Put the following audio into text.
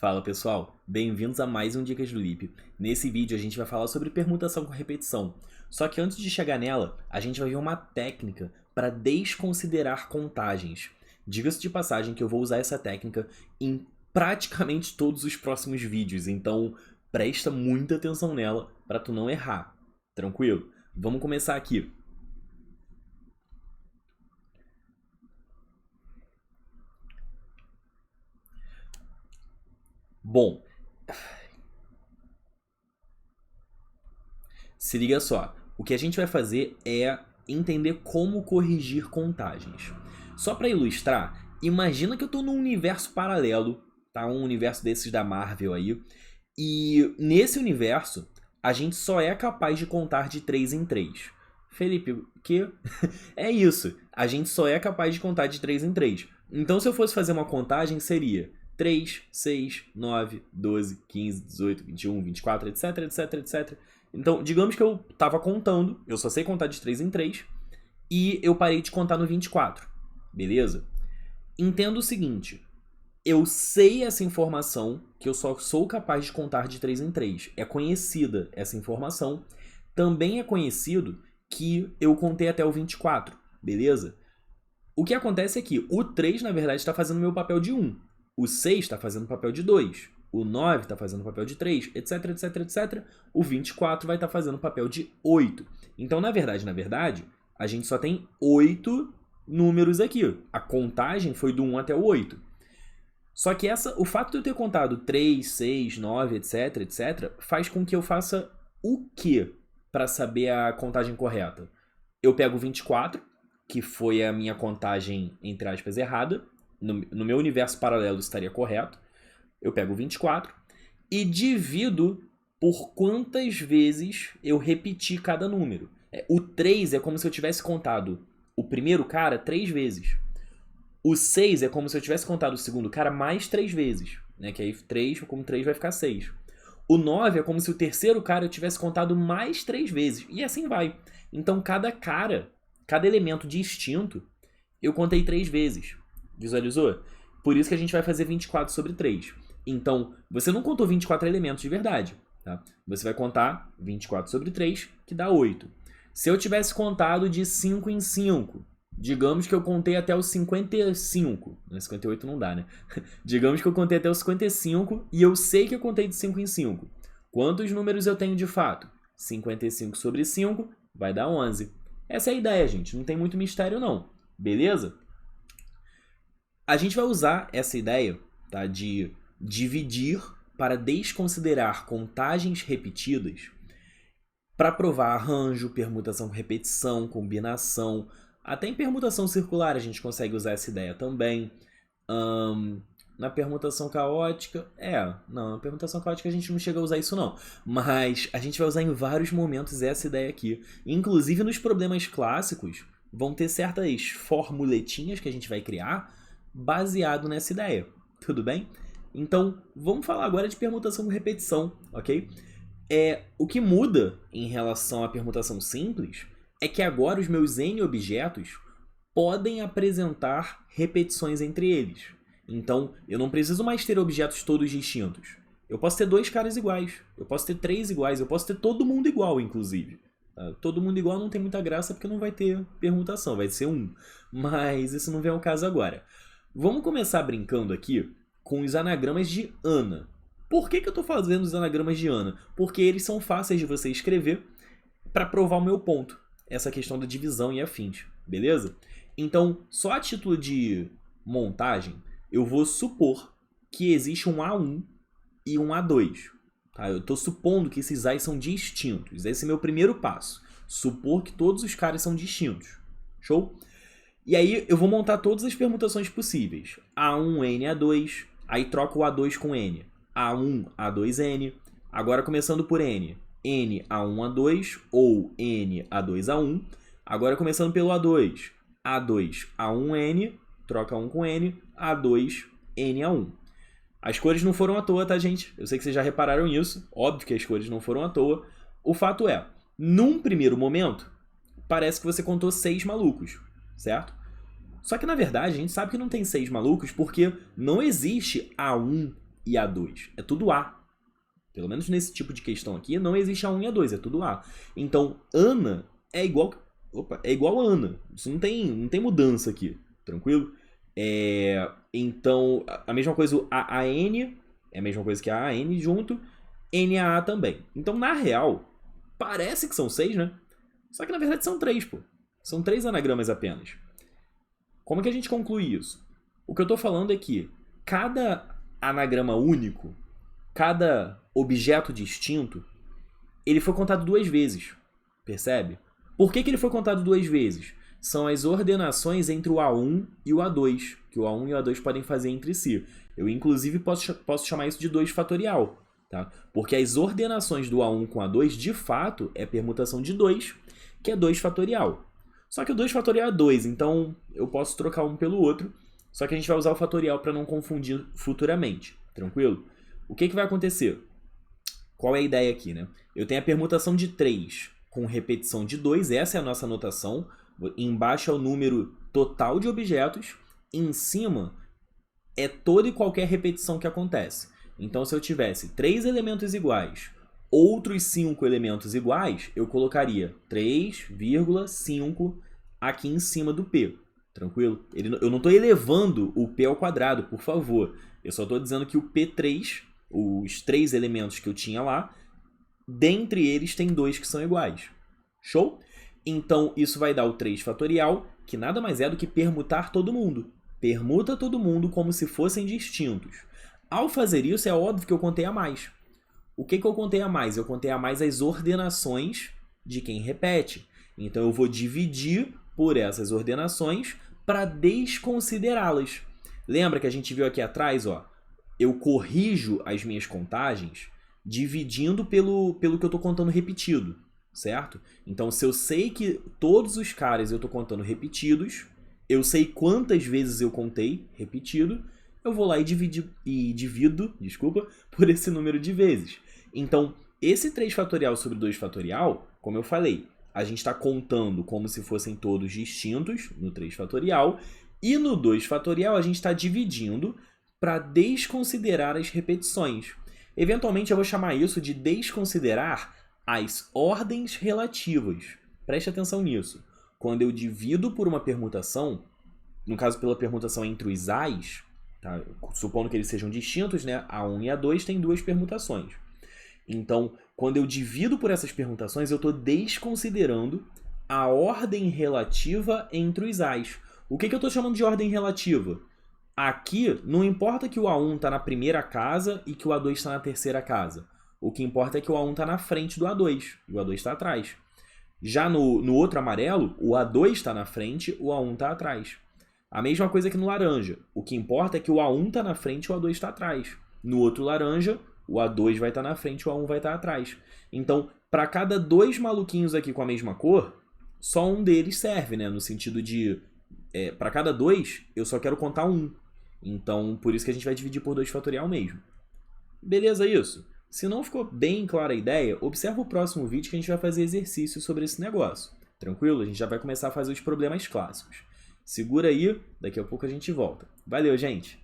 Fala pessoal, bem-vindos a mais um Dicas do Lipe. Nesse vídeo a gente vai falar sobre permutação com repetição. Só que antes de chegar nela, a gente vai ver uma técnica para desconsiderar contagens. Diga-se de passagem que eu vou usar essa técnica em praticamente todos os próximos vídeos, então presta muita atenção nela para tu não errar. Tranquilo? Vamos começar aqui. Bom, se liga só, o que a gente vai fazer é entender como corrigir contagens. Só para ilustrar, imagina que eu estou num universo paralelo, tá? Um universo desses da Marvel aí, e nesse universo a gente só é capaz de contar de 3 em 3. Felipe, o quê? É isso, a gente só é capaz de contar de 3 em 3. Então se eu fosse fazer uma contagem seria 3, 6, 9, 12, 15, 18, 21, 24, etc, etc, etc. Então, digamos que eu estava contando, eu só sei contar de 3 em 3, e eu parei de contar no 24, beleza? Entendo o seguinte, eu sei essa informação, que eu só sou capaz de contar de 3 em 3. É conhecida essa informação. Também é conhecido que eu contei até o 24, beleza? O que acontece é que o 3, na verdade, está fazendo o meu papel de 1. O 6 está fazendo o papel de 2. O 9 está fazendo o papel de 3, etc, etc, etc. O 24 vai estar fazendo o papel de 8. Então, na verdade, a gente só tem 8 números aqui. A contagem foi do 1 até o 8. Só que o fato de eu ter contado 3, 6, 9, etc, etc, faz com que eu faça o quê para saber a contagem correta? Eu pego o 24, que foi a minha contagem, entre aspas, errada. No meu universo paralelo estaria correto. Eu pego o 24 e divido por quantas vezes eu repeti cada número. O 3 é como se eu tivesse contado o primeiro cara 3 vezes. O 6 é como se eu tivesse contado o segundo cara mais 3 vezes. Né? Que aí 3 com 3 vai ficar 6. O 9 é como se o terceiro cara eu tivesse contado mais 3 vezes. E assim vai. Então cada elemento distinto, eu contei 3 vezes. Visualizou? Por isso que a gente vai fazer 24 sobre 3. Então, você não contou 24 elementos de verdade. Tá? Você vai contar 24 sobre 3, que dá 8. Se eu tivesse contado de 5 em 5, digamos que eu contei até os 55. 58 não dá, né? Digamos que eu contei até os 55 e eu sei que eu contei de 5 em 5. Quantos números eu tenho de fato? 55 sobre 5 vai dar 11. Essa é a ideia, gente. Não tem muito mistério, não. Beleza? A gente vai usar essa ideia, tá, de dividir para desconsiderar contagens repetidas para provar arranjo, permutação com repetição, combinação. Até em permutação circular a gente consegue usar essa ideia também. Na permutação caótica... na permutação caótica a gente não chega a usar isso não. Mas a gente vai usar em vários momentos essa ideia aqui. Inclusive nos problemas clássicos vão ter certas formuletinhas que a gente vai criar baseado nessa ideia. Tudo bem? Então, vamos falar agora de permutação com repetição, ok? O que muda em relação à permutação simples é que agora os meus N objetos podem apresentar repetições entre eles. Então, eu não preciso mais ter objetos todos distintos. Eu posso ter 2 caras iguais, eu posso ter 3 iguais, eu posso ter todo mundo igual, inclusive. Todo mundo igual não tem muita graça porque não vai ter permutação, vai ser 1. Mas isso não vem ao caso agora. Vamos começar brincando aqui com os anagramas de Ana. Por que eu estou fazendo os anagramas de Ana? Porque eles são fáceis de você escrever para provar o meu ponto. Essa questão da divisão e afins, beleza? Então, só a título de montagem, eu vou supor que existe um A1 e um A2. Tá? Eu estou supondo que esses A's são distintos. Esse é meu primeiro passo. Supor que todos os caras são distintos. Show? E aí eu vou montar todas as permutações possíveis. A1, N, A2. Aí troco o A2 com N. A1, A2N. Agora começando por N. N, A1, A2 ou N, A2, A1. Agora começando pelo A2. A2, A1N. Troca 1 com N. A2, N, A1. As cores não foram à toa, tá, gente? Eu sei que vocês já repararam isso. Óbvio que as cores não foram à toa. O fato é, num primeiro momento, parece que você contou 6 malucos, certo? Só que, na verdade, a gente sabe que não tem 6 malucos porque não existe A1 e A2. É tudo A. Pelo menos nesse tipo de questão aqui, não existe A1 e A2, é tudo A. Então, Ana é igual... Opa, é igual a Ana. Isso não tem mudança aqui. Tranquilo? Então, a mesma coisa, o AN é a mesma coisa que a AN junto, NAA também. Então, na real, parece que são 6, né? Só que na verdade são 3, pô. São 3 anagramas apenas. Como é que a gente conclui isso? O que eu tô falando é que cada anagrama único, cada objeto distinto, ele foi contado 2 vezes. Percebe? Por que ele foi contado 2 vezes? São as ordenações entre o A1 e o A2, que o A1 e o A2 podem fazer entre si. Eu, inclusive, posso chamar isso de 2 fatorial, tá? Porque as ordenações do A1 com A2, de fato, é permutação de 2, que é 2 fatorial. Só que o 2 fatorial é 2, então eu posso trocar um pelo outro, só que a gente vai usar o fatorial para não confundir futuramente, tranquilo? O que vai acontecer? Qual é a ideia aqui, né? Eu tenho a permutação de 3 com repetição de 2, essa é a nossa notação. Embaixo é o número total de objetos, em cima é toda e qualquer repetição que acontece. Então, se eu tivesse 3 elementos iguais, outros 5 elementos iguais, eu colocaria 3,5 aqui em cima do P. Tranquilo? Eu não estou elevando o P ao quadrado, por favor. Eu só estou dizendo que o P3, os 3 elementos que eu tinha lá, dentre eles tem 2 que são iguais. Show? Então, isso vai dar o 3 fatorial, que nada mais é do que permutar todo mundo. Permuta todo mundo como se fossem distintos. Ao fazer isso, é óbvio que eu contei a mais. O que eu contei a mais? Eu contei a mais as ordenações de quem repete. Então, eu vou dividir por essas ordenações para desconsiderá-las. Lembra que a gente viu aqui atrás, ó, eu corrijo as minhas contagens dividindo pelo que eu estou contando repetido, certo? Então, se eu sei que todos os caras eu estou contando repetidos, eu sei quantas vezes eu contei repetido, eu vou lá e divido por esse número de vezes. Então, esse 3 fatorial sobre 2 fatorial, como eu falei, a gente está contando como se fossem todos distintos no 3 fatorial, e no 2 fatorial a gente está dividindo para desconsiderar as repetições. Eventualmente eu vou chamar isso de desconsiderar as ordens relativas. Preste atenção nisso. Quando eu divido por uma permutação, no caso pela permutação entre os A's, tá? Supondo que eles sejam distintos, né? A1 e A2 tem 2 permutações. Então, quando eu divido por essas permutações, eu estou desconsiderando a ordem relativa entre os A's. O que eu estou chamando de ordem relativa? Aqui, não importa que o A1 está na primeira casa e que o A2 está na terceira casa. O que importa é que o A1 está na frente do A2 e o A2 está atrás. Já no outro amarelo, o A2 está na frente, o A1 está atrás. A mesma coisa que no laranja. O que importa é que o A1 está na frente e o A2 está atrás. No outro laranja, o A2 vai estar na frente e o A1 vai estar atrás. Então, para cada 2 maluquinhos aqui com a mesma cor, só um deles serve, né? No sentido de, para cada 2, eu só quero contar um. Então, por isso que a gente vai dividir por 2 fatorial mesmo. Beleza isso? Se não ficou bem clara a ideia, observa o próximo vídeo que a gente vai fazer exercício sobre esse negócio. Tranquilo? A gente já vai começar a fazer os problemas clássicos. Segura aí, daqui a pouco a gente volta. Valeu, gente!